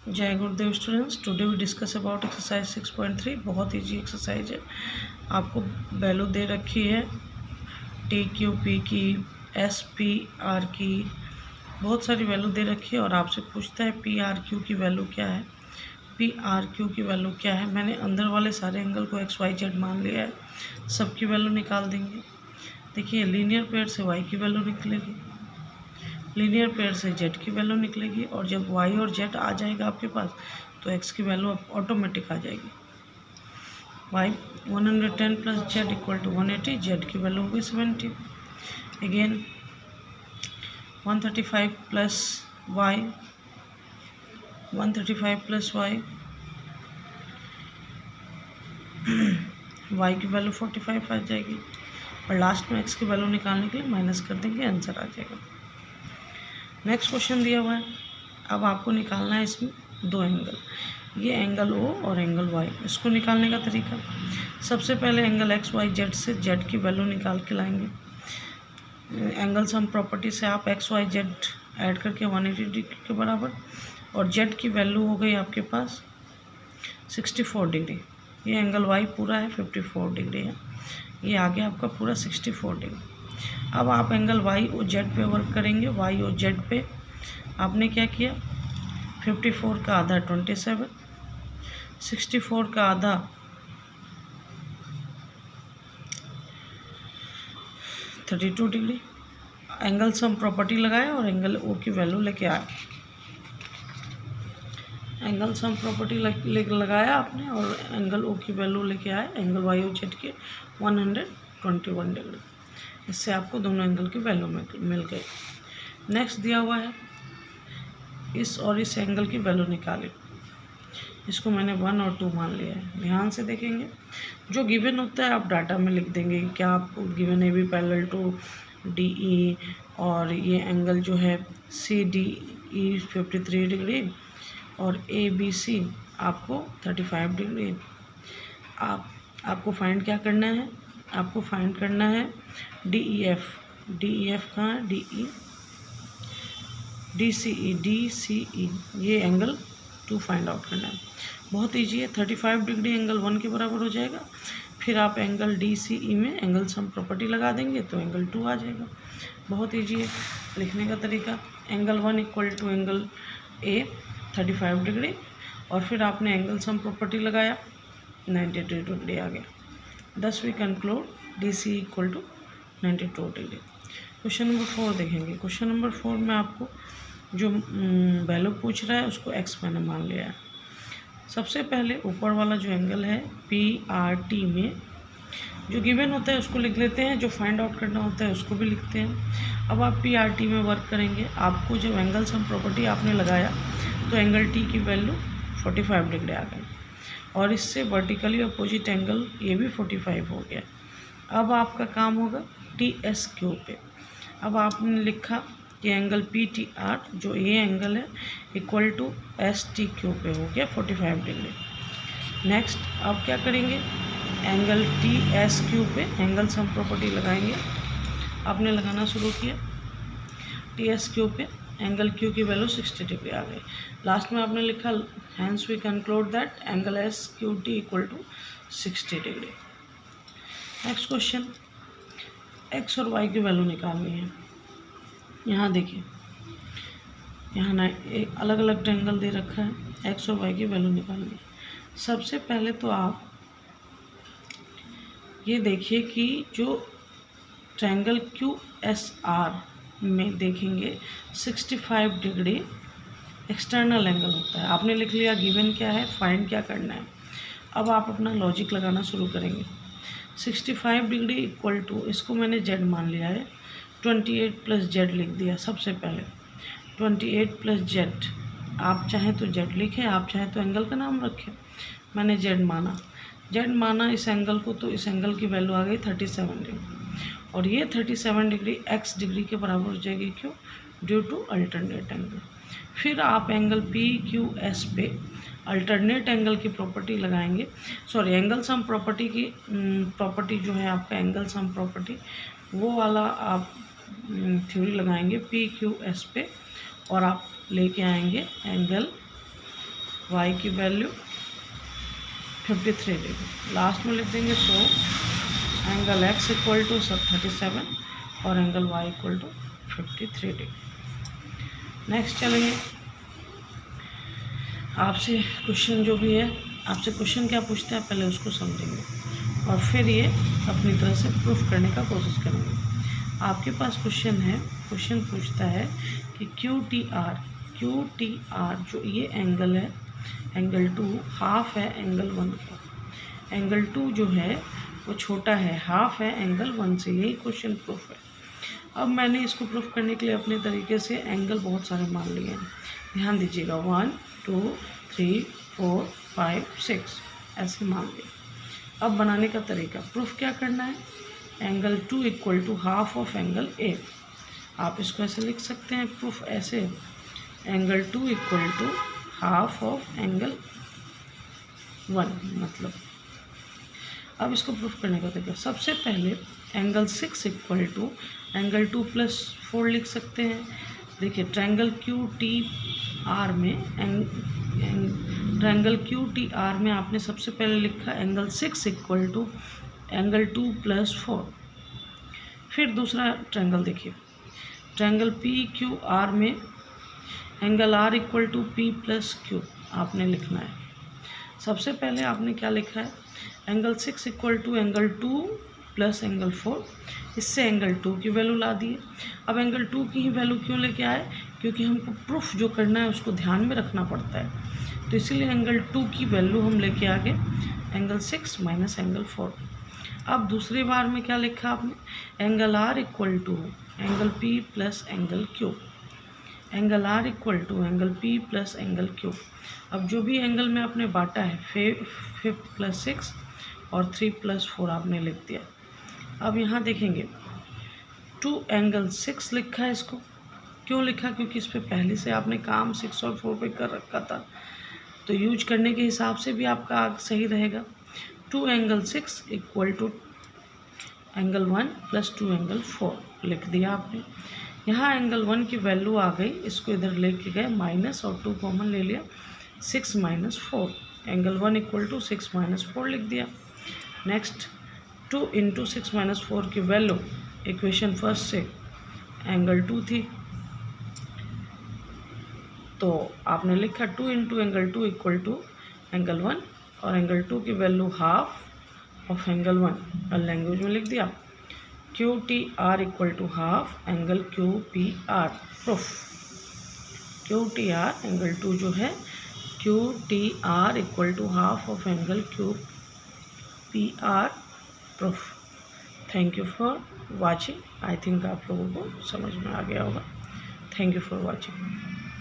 जय गुरुदेव students, today we discuss about exercise 6.3। बहुत ईजी एक्सरसाइज है। आपको वैल्यू दे रखी है टी क्यू पी की, एस पी आर की, बहुत सारी वैल्यू दे रखी है और आपसे पूछता है पी आर क्यू की वैल्यू क्या है, पी आर क्यू की वैल्यू क्या है। मैंने अंदर वाले सारे एंगल को एक्स वाई जेड मान लिया है, सबकी वैल्यू निकाल देंगे। देखिए लीनियर पेयर से वाई की वैल्यू निकलेगी, लीनियर पेयर से जेड की वैल्यू निकलेगी, और जब वाई और जेड आ जाएगा आपके पास तो एक्स की वैल्यू ऑटोमेटिक आ जाएगी। Y 110 plus Z equal to 180, Z की वैल्यू होगी 70। Again 135 plus Y, 135 plus Y, Y की वैल्यू 45 आ जाएगी, और लास्ट में एक्स की वैल्यू निकालने के लिए माइनस कर देंगे, आंसर आ जाएगा। नेक्स्ट क्वेश्चन दिया हुआ है, अब आपको निकालना है इसमें दो एंगल, ये एंगल ओ और एंगल वाई। इसको निकालने का तरीका, सबसे पहले एंगल एक्स वाई जेड से जेड की वैल्यू निकाल के लाएंगे। एंगल सम प्रॉपर्टी से आप एक्स वाई जेड ऐड करके 180 डिग्री के बराबर, और जेड की वैल्यू हो गई आपके पास 64 डिग्री। ये एंगल वाई पूरा है 54 डिग्री है, ये आगे आपका पूरा 64 डिग्री। अब आप एंगल वाई और जेड पे वर्क करेंगे। वाई और जेड पे आपने क्या किया, 54 का आधा 27, 64 का आधा 32 डिग्री। एंगल सम प्रॉपर्टी लगाया और एंगल ओ की वैल्यू लेके आए। एंगल सम प्रॉपर्टी लगाया आपने और एंगल ओ की वैल्यू लेके आए, एंगल वाई और जेड के 121 डिग्री। इससे आपको दोनों एंगल की वैल्यू मिल गई। नेक्स्ट दिया हुआ है इस और इस एंगल की वैल्यू निकालें। इसको मैंने 1 और 2 मान लिया है। ध्यान से देखेंगे, जो गिवन होता है आप डाटा में लिख देंगे। क्या आपको गिवन है B parallel to D E, और ये एंगल जो है सी डी ई 53 डिग्री, और ए बी सी आपको 35 डिग्री। आपको फाइंड क्या करना है, आपको फाइंड करना है D E F. D E F कहाँ है, डी ई डी सी ई, ये एंगल 2 फाइंड आउट करना है। बहुत ईजी है। 35 डिग्री एंगल 1 के बराबर हो जाएगा। फिर आप एंगल डी सी ई में एंगल सम प्रॉपर्टी लगा देंगे तो एंगल 2 आ जाएगा। बहुत ईजी है लिखने का तरीका। Angle 1 equal to angle A 35 degree, और फिर आपने एंगल सम प्रॉपर्टी लगाया 92 डिग्री आ गया। Thus we conclude D C equal to 92 degree. Question number 4 देखेंगे। क्वेश्चन नंबर 4 में आपको जो वैल्यू पूछ रहा है उसको एक्स मैंने मान लिया है। सबसे पहले ऊपर वाला जो एंगल है पी आर टी में जो गिवन होता है उसको लिख लेते हैं, जो फाइंड आउट करना होता है उसको भी लिखते हैं। अब आप पी आर टी में वर्क करेंगे। आपको जब एंगल सम प्रॉपर्टी आपने लगाया तो एंगल टी की वैल्यू 45 डिग्री आ गई, और इससे वर्टिकली अपोजिट एंगल ये भी 45 हो गया। अब आपका काम होगा टी एस क्यू पे। अब आपने लिखा कि एंगल पी टी आर जो ये एंगल है equal to S T Q पे हो गया 45 डिग्री। नेक्स्ट अब क्या करेंगे, एंगल टी एस क्यू पे एंगल सम प्रॉपर्टी लगाएंगे। आपने लगाना शुरू किया, टी एस क्यू पे एंगल क्यू की वैल्यू 60 डिग्री आ गई। लास्ट में आपने लिखा hence we conclude that angle S Q T equal to 60 degree. Next question, X और वाई की वैल्यू निकालनी है। यहाँ देखिए, यहाँ ना एक अलग अलग ट्रायंगल दे रखा है, एक्स और वाई की वैल्यू निकालनी है। सबसे पहले तो आप ये देखिए कि जो ट्रायंगल क्यू एस आर में देखेंगे 65 डिग्री एक्सटर्नल एंगल होता है। आपने लिख लिया गिवन क्या है, फाइंड क्या करना है। अब आप अपना लॉजिक लगाना शुरू करेंगे। 65 डिग्री इक्वल टू, इसको मैंने जेड मान लिया है, 28 प्लस जेड लिख दिया। सबसे पहले 28 प्लस जेड, आप चाहें तो जेड लिखें, आप चाहें तो एंगल का नाम रखें। मैंने जेड माना इस एंगल को, तो इस एंगल की वैल्यू आ गई 37 डिग्री, और ये 37 डिग्री एक्स डिग्री के बराबर हो जाएगी। क्यों, ड्यू टू अल्टरनेट एंगल। फिर आप एंगल पी क्यू एस पे अल्टरनेट एंगल की प्रॉपर्टी लगाएंगे। सॉरी, एंगल सम प्रॉपर्टी की प्रॉपर्टी जो है आपका एंगल सम प्रॉपर्टी, वो वाला आप थ्योरी लगाएंगे पी क्यू एस पे, और आप लेके आएंगे एंगल वाई की वैल्यू 53 डिग्री। लास्ट में लिख देंगे so angle X equal to 37 और angle Y equal to 53 degree. Next चलेंगे, आपसे क्वेश्चन जो भी है, आपसे क्वेश्चन क्या पूछते हैं पहले उसको समझेंगे और फिर ये अपनी तरह से प्रूफ करने का कोशिश करेंगे। आपके पास क्वेश्चन है, क्वेश्चन पूछता है कि क्यू टी आर जो ये एंगल है, एंगल 2 हाफ है एंगल 1 का। एंगल 2 जो है वो छोटा है, हाफ है एंगल 1 से, यही क्वेश्चन प्रूफ है। अब मैंने इसको प्रूफ करने के लिए अपने तरीके से एंगल बहुत सारे मान लिए हैं, ध्यान दीजिएगा, 1 2 3 4 5 6 ऐसे मान लिए। अब बनाने का तरीका, प्रूफ क्या करना है, angle 2 equal to half of angle A. आप इसको ऐसे लिख सकते हैं प्रूफ ऐसे, angle 2 equal to half of angle 1 मतलब। अब इसको प्रूफ करने का तरीका, सबसे पहले angle 6 equal to angle 2 plus 4 लिख सकते हैं। देखिए ट्रायंगल क्यू टी आर में ट्रायंगल क्यू टी आर में आपने सबसे पहले लिखा angle 6 equal to angle 2 plus 4। फिर दूसरा ट्रायंगल देखिए, ट्रायंगल पी क्यू आर में angle R equal to P plus Q आपने लिखना है। सबसे पहले आपने क्या लिखा है, angle 6 equal to angle 2 plus angle 4, इससे एंगल 2 की वैल्यू ला दिए। अब एंगल 2 की ही वैल्यू क्यों लेके आए, क्योंकि हमको प्रूफ जो करना है उसको ध्यान में रखना पड़ता है, तो इसीलिए एंगल 2 की वैल्यू हम लेके आ गए एंगल 6 माइनस एंगल 4। अब दूसरी बार में क्या लिखा आपने, angle R equal to angle P plus angle Q, angle R equal to angle P plus angle Q. अब जो भी एंगल में आपने बांटा है 5 प्लस 6 और 3 प्लस 4 आपने लिख दिया। अब यहाँ देखेंगे 2 एंगल 6 लिखा है, इसको क्यों लिखा, क्योंकि इस पर पहले से आपने काम 6 और 4 पे कर रखा था, तो यूज करने के हिसाब से भी आपका सही रहेगा। 2 angle 6 equal to angle 1 plus 2 angle 4 लिख दिया आपने। यहाँ एंगल 1 की वैल्यू आ गई, इसको इधर लेके गए माइनस और 2 कॉमन ले लिया, 6 minus 4, angle 1 equal to 6 minus 4 लिख दिया। नेक्स्ट 2 इंटू 6 माइनस 4 की वैल्यू इक्वेशन फर्स्ट से एंगल 2 थी, तो आपने लिखा 2 into angle 2 equal to angle 1 और एंगल 2 की वैल्यू हाफ ऑफ एंगल 1 और लैंग्वेज में लिख दिया Q T R equal to half angle Q P R. Proof, Q T R angle 2 जो है Q T R equal to half of angle Q P R. Proof. Thank you for watching. I think आप लोगों को समझ में आ गया होगा। Thank you for watching.